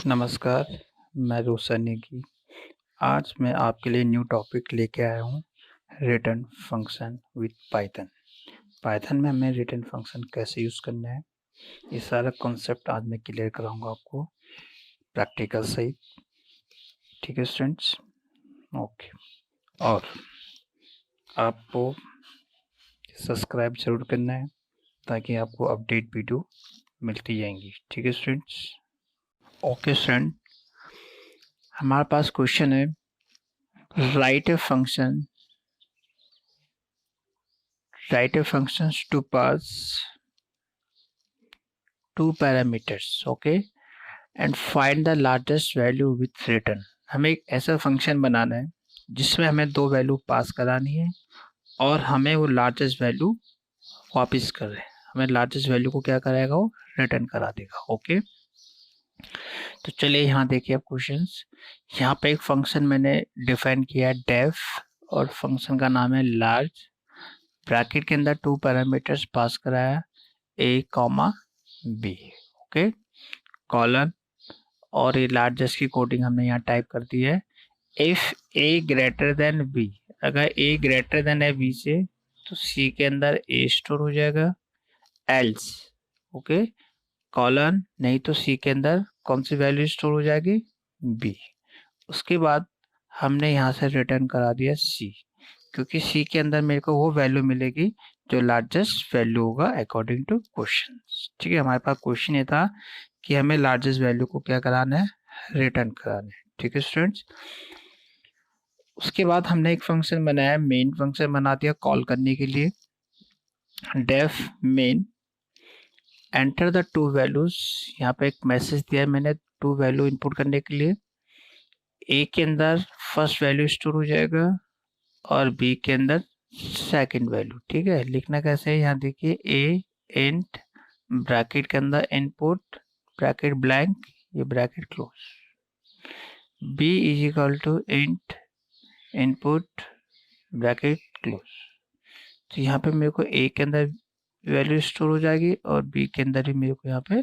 नमस्कार, मैं रोशन नेगी। आज मैं आपके लिए न्यू टॉपिक लेके आया हूँ, return function with Python. Python में हमें रिटर्न फंक्शन कैसे यूज़ करना है, ये सारा कॉन्सेप्ट आज मैं क्लियर कराऊंगा आपको प्रैक्टिकल सहित। ठीक है स्टूडेंट्स, ओके। और आपको सब्सक्राइब जरूर करना है ताकि आपको अपडेट वीडियो मिलती जाएंगी। ठीक है स्टूडेंट्स, ओके स्टूडेंट। हमारे पास क्वेश्चन है, right a function to pass two parameters, okay, and find the largest value with return। हमें एक ऐसा फंक्शन बनाना है जिसमें हमें दो वैल्यू पास करानी है और हमें वो लार्जेस्ट वैल्यू वापस कर रहे हैं। हमें लार्जेस्ट वैल्यू को क्या कराएगा, वो रिटर्न करा देगा। ओके, तो चलिए यहाँ देखिए आप क्वेश्चंस। यहाँ पे एक फंक्शन मैंने डिफाइन किया है डेफ, और फंक्शन का नाम है लार्ज। ब्रैकेट के अंदर टू पैरामीटर्स पास कराया, ए कॉमा बी, ओके, कॉलन, और ये लार्जेस्ट की कोडिंग हमने यहाँ टाइप कर दी है। If a greater than b, अगर ए ग्रेटर देन है बी से तो सी के अंदर ए स्टोर हो जाएगा, एल्स, ओके, कॉलन, नहीं तो सी के अंदर कौन सी वैल्यू स्टोर हो जाएगी, बी। उसके बाद हमने यहाँ से रिटर्न करा दिया सी, क्योंकि सी के अंदर मेरे को वो वैल्यू मिलेगी जो लार्जेस्ट वैल्यू होगा अकॉर्डिंग टू क्वेश्चन। ठीक है, हमारे पास क्वेश्चन ये था कि हमें लार्जेस्ट वैल्यू को क्या कराना है, रिटर्न कराना है। ठीक है स्टूडेंट्स, उसके बाद हमने एक फंक्शन बनाया, मेन फंक्शन बना दिया कॉल करने के लिए। Def main enter the two values, यहाँ पे एक मैसेज दिया है मैंने टू वैल्यू इनपुट करने के लिए। ए के अंदर फर्स्ट वैल्यू स्टोर हो जाएगा और बी के अंदर सेकंड वैल्यू। ठीक है, लिखना कैसे है, यहाँ देखिए, ए इंट ब्रैकेट के अंदर इनपुट ब्रैकेट ब्लैंक, ये bracket close, b is equal to int input bracket close. तो यहाँ पे मेरे को ए के अंदर वैल्यू स्टोर हो जाएगी और बी के अंदर ही मेरे को यहाँ पे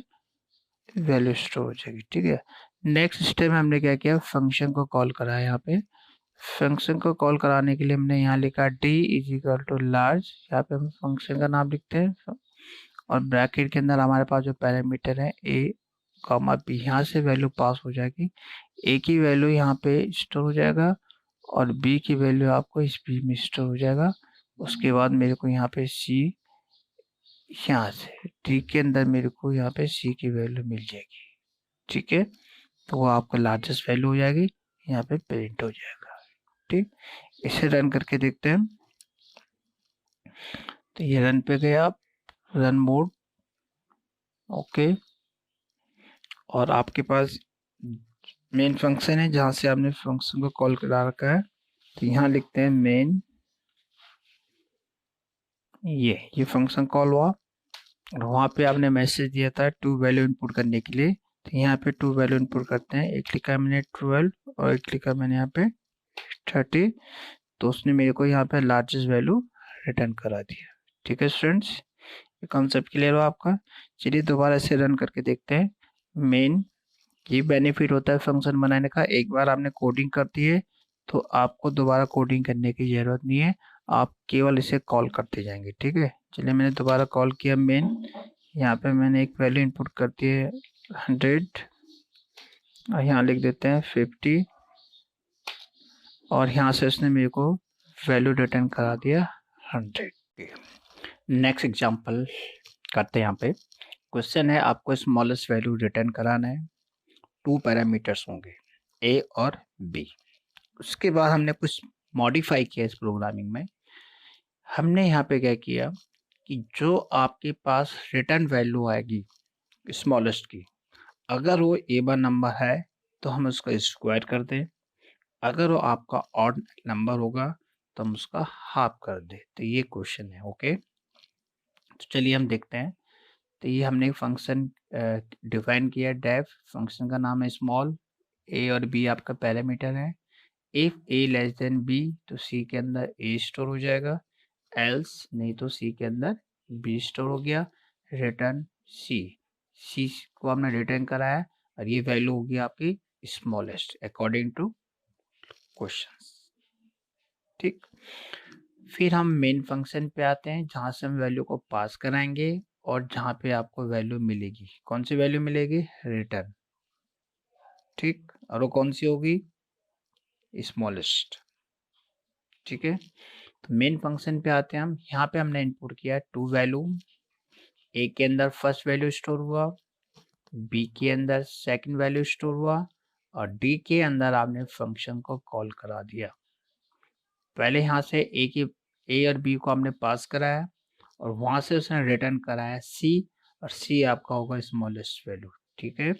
वैल्यू स्टोर हो जाएगी। ठीक है, नेक्स्ट स्टेप में हमने क्या किया, फंक्शन को कॉल करा है। यहाँ पे फंक्शन को कॉल कराने के लिए हमने यहाँ लिखा D is equal to large, यहाँ पे हम फंक्शन का नाम लिखते हैं, और ब्रैकेट के अंदर हमारे पास जो पैरामीटर है ए कॉमा बी, यहाँ से वैल्यू पास हो जाएगी। ए की वैल्यू यहाँ पे स्टोर हो जाएगा और बी की वैल्यू आपको इस बी में स्टोर हो जाएगा। उसके बाद मेरे को यहाँ पे सी, यहाँ से डी के अंदर मेरे को यहाँ पे सी की वैल्यू मिल जाएगी। ठीक है, तो वो आपका लार्जेस्ट वैल्यू हो जाएगी, यहाँ पे प्रिंट हो जाएगा। ठीक, इसे रन करके देखते हैं। तो ये रन पे गए आप, रन मोड, ओके, और आपके पास मेन फंक्शन है जहां से आपने फंक्शन को कॉल करा रखा है। तो यहाँ लिखते हैं मेन, ये फंक्शन कॉल हुआ और वहाँ पे आपने मैसेज दिया था टू वैल्यू इनपुट करने के लिए। तो यहाँ पे टू वैल्यू इनपुट करते हैं, एक लिखा है मैंने 12 और एक लिखा मैंने यहाँ पे 30। तो उसने मेरे को यहाँ पे लार्जेस्ट वैल्यू रिटर्न करा दिया। ठीक है स्टूडेंट्स, ये कॉन्सेप्ट क्लियर हो आपका। चलिए दोबारा से रन करके देखते हैं। मेन, ये बेनिफिट होता है फंक्शन बनाने का, एक बार आपने कोडिंग कर दी है तो आपको दोबारा कोडिंग करने की जरूरत नहीं है, आप केवल इसे कॉल करते जाएंगे। ठीक है, चलिए मैंने दोबारा कॉल किया मेन, यहाँ पे मैंने एक वैल्यू इनपुट कर दी है 100 और यहाँ लिख देते हैं 50 और यहाँ से उसने मेरे को वैल्यू रिटर्न करा दिया 100। नेक्स्ट एग्जांपल करते हैं। यहाँ पे क्वेश्चन है, आपको स्मॉलेस्ट वैल्यू रिटर्न कराना है, टू पैरामीटर्स होंगे ए और बी। उसके बाद हमने कुछ मॉडिफाई किया इस प्रोग्रामिंग में। हमने यहाँ पे क्या किया कि जो आपके पास रिटर्न वैल्यू आएगी स्मॉलेस्ट की, अगर वो एवन नंबर है तो हम उसका स्क्वायर कर दें, अगर वो आपका ऑड नंबर होगा तो हम उसका हाफ कर दें। तो ये क्वेश्चन है। ओके, तो चलिए हम देखते हैं। तो ये हमने एक फंक्शन डिफाइन किया, डेफ, फंक्शन का नाम है स्मॉल, ए और बी आपका पैरामीटर है। If A less than B तो सी के अंदर ए स्टोर हो जाएगा, एल्स, नहीं तो सी के अंदर बी स्टोर हो गया। रिटर्न सी, सी को हमने रिटर्न कराया और ये वैल्यू होगी आपकी स्मॉलेस्ट अकॉर्डिंग टू क्वेश्चन। ठीक, फिर हम मेन फंक्शन पे आते हैं जहाँ से हम वैल्यू को पास कराएंगे और जहाँ पे आपको वैल्यू मिलेगी। कौन सी वैल्यू मिलेगी? रिटर्न। ठीक, और वो कौन सी होगी? स्मॉलेस्ट। ठीक है, तो मेन फंक्शन पे आते हैं हम। यहाँ पे हमने इनपुट किया टू वैल्यू, ए के अंदर फर्स्ट वैल्यू स्टोर हुआ, बी के अंदर सेकंड वैल्यू स्टोर हुआ और डी के अंदर आपने फंक्शन को कॉल करा दिया। पहले यहाँ से ए और बी को हमने पास कराया और वहां से उसने रिटर्न कराया सी, और सी आपका होगा स्मॉलेस्ट वैल्यू। ठीक है,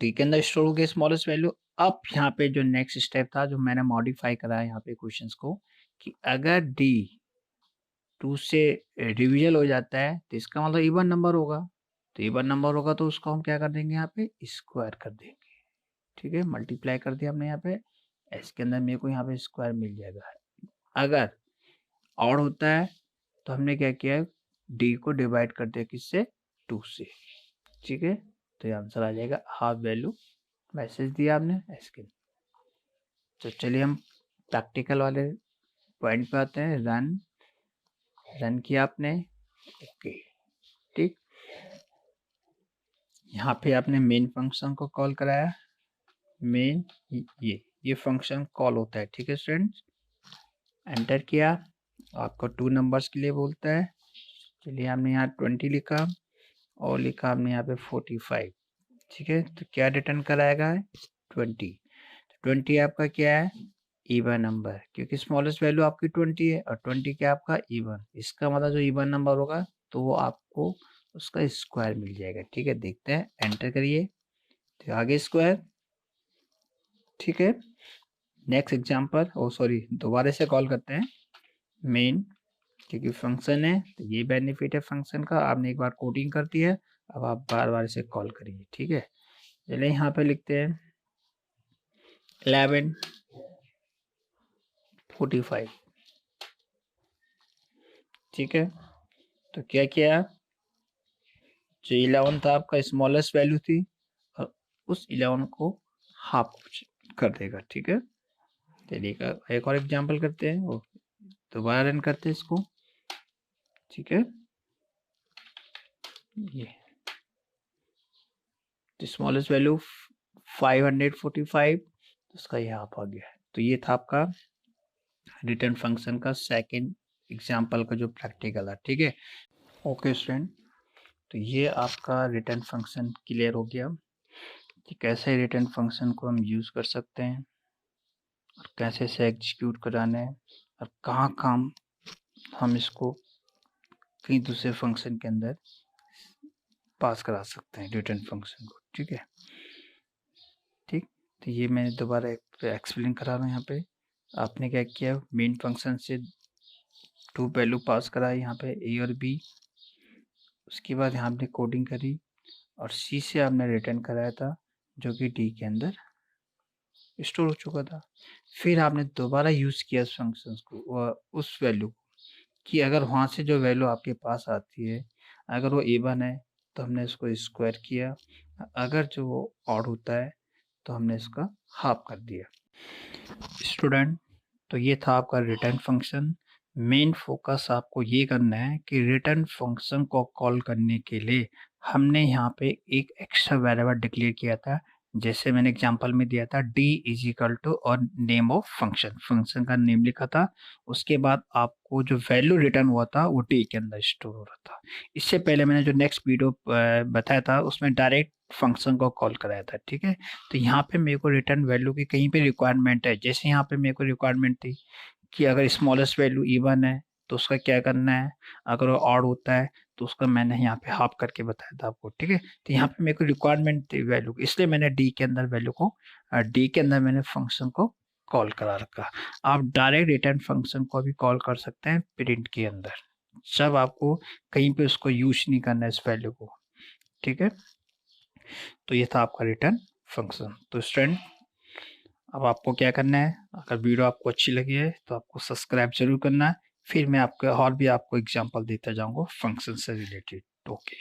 डी के अंदर स्टोर हो गया स्मॉलेस्ट वैल्यू। अब यहाँ पे जो नेक्स्ट स्टेप था, जो मैंने मॉडिफाई कराया यहाँ पे क्वेश्चंस को, कि अगर डी 2 से डिविजल हो जाता है तो इसका मतलब इवन नंबर होगा। तो इवन नंबर होगा तो उसको हम क्या कर देंगे? यहाँ पे स्क्वायर कर देंगे। ठीक है, मल्टीप्लाई कर दिया हमने यहाँ पे, एस के अंदर मेरे को यहाँ पे स्क्वायर मिल जाएगा। अगर ऑड होता है तो हमने क्या किया? डी को डिवाइड कर दिया किससे? 2 से। ठीक है, तो ये आंसर आ जाएगा हाफ वैल्यू। मैसेज दिया आपने एस के। तो चलिए हम प्रैक्टिकल वाले पॉइंट पे आते हैं। रन किया आपने, ओके। ठीक, यहाँ पे आपने मेन फंक्शन को कॉल कराया। मेन ये फंक्शन कॉल होता है। ठीक है स्टूडेंट्स, एंटर किया, आपको 2 नंबर्स के लिए बोलता है। चलिए हमने यहाँ 20 लिखा और लिखा हमने यहाँ पे 45। ठीक है, तो क्या रिटर्न कराएगा? 20। 20 आपका क्या है? इवन नंबर, क्योंकि स्मॉलेस्ट वैल्यू आपकी 20 है और 20 क्या आपका? इवन। इसका मतलब जो इवन नंबर होगा तो वो आपको उसका स्क्वायर मिल जाएगा। ठीक है, देखते हैं, एंटर करिए, तो आगे स्क्वायर। ठीक है, नेक्स्ट एग्जांपल, दोबारा से कॉल करते हैं मेन, क्योंकि फंक्शन है तो ये बेनिफिट है फंक्शन का। आपने एक बार कोडिंग कर दी है, अब आप बार बार इसे कॉल करिए। ठीक है, चलिए यहाँ पे लिखते हैं 1145। ठीक है, तो क्या किया? जो 11 था आपका स्मॉलेस्ट वैल्यू थी और उस 11 को हाफ कर देगा। ठीक है, चलिए एक और एग्जांपल करते हैं, वो दोबारा रन करते हैं इसको। ठीक है, ये स्मॉलेस्ट वैल्यू 545, उसका ये हाफ आ गया। तो ये था आपका रिटर्न फंक्शन का सेकंड एग्जांपल का जो प्रैक्टिकल है। ठीक है, ओके स्टूडेंट, तो ये आपका रिटर्न फंक्शन क्लियर हो गया कि कैसे रिटर्न फंक्शन को हम यूज़ कर सकते हैं और कैसे इसे एग्जीक्यूट कराना है और कहाँ हम इसको कहीं दूसरे फंक्शन के अंदर पास करा सकते हैं रिटर्न फंक्शन को। ठीक है, ठीक, तो ये मैंने दोबारा एक्सप्लेन करा रहा हूँ। यहाँ पे आपने क्या किया? मेन फंक्शन से 2 वैल्यू पास करा है यहाँ पे, ए और बी। उसके बाद यहाँ आपने कोडिंग करी और सी से आपने रिटर्न कराया था जो कि डी के अंदर स्टोर हो चुका था। फिर आपने दोबारा यूज़ किया उस फंक्शन को, उस वैल्यू को, कि अगर वहाँ से जो वैल्यू आपके पास आती है अगर वो इवन है तो हमने इसको स्क्वायर किया, अगर जो वो ऑड होता है तो हमने इसका हाफ कर दिया। स्टूडेंट, तो ये था आपका रिटर्न फंक्शन। मेन फोकस आपको ये करना है कि रिटर्न फंक्शन को कॉल करने के लिए हमने यहाँ पे एक एक्स्ट्रा वेरिएबल डिक्लेयर किया था, जैसे मैंने एग्जांपल में दिया था d इज इक्वल टू और नेम ऑफ फंक्शन, फंक्शन का नेम लिखा था। उसके बाद आपको जो वैल्यू रिटर्न हुआ था वो d के अंदर स्टोर हो रहा था। इससे पहले मैंने जो नेक्स्ट वीडियो बताया था उसमें डायरेक्ट फंक्शन को कॉल कराया था। ठीक है, तो यहाँ पे मेरे को रिटर्न वैल्यू की कहीं पे रिक्वायरमेंट है, जैसे यहाँ पे मेरे को रिक्वायरमेंट थी कि अगर स्मॉलेस्ट वैल्यू इवन है तो उसका क्या करना है, अगर वो ऑड होता है तो उसका मैंने यहाँ पे हाफ करके बताया था आपको। ठीक है, तो यहाँ पे मेरे को रिक्वायरमेंट थी वैल्यू, इसलिए मैंने डी के अंदर वैल्यू को डी के अंदर मैंने फंक्शन को कॉल करा रखा। आप डायरेक्ट रिटर्न फंक्शन को भी कॉल कर सकते हैं प्रिंट के अंदर, जब आपको कहीं पे उसको यूज नहीं करना है इस वैल्यू को। ठीक है, तो ये था आपका रिटर्न फंक्शन। तो स्टूडेंट, अब आपको क्या करना है, अगर वीडियो आपको अच्छी लगी है तो आपको सब्सक्राइब जरूर करना है। फिर मैं आपको और भी आपको एग्जांपल देता जाऊंगा फंक्शन से रिलेटेड। ओके।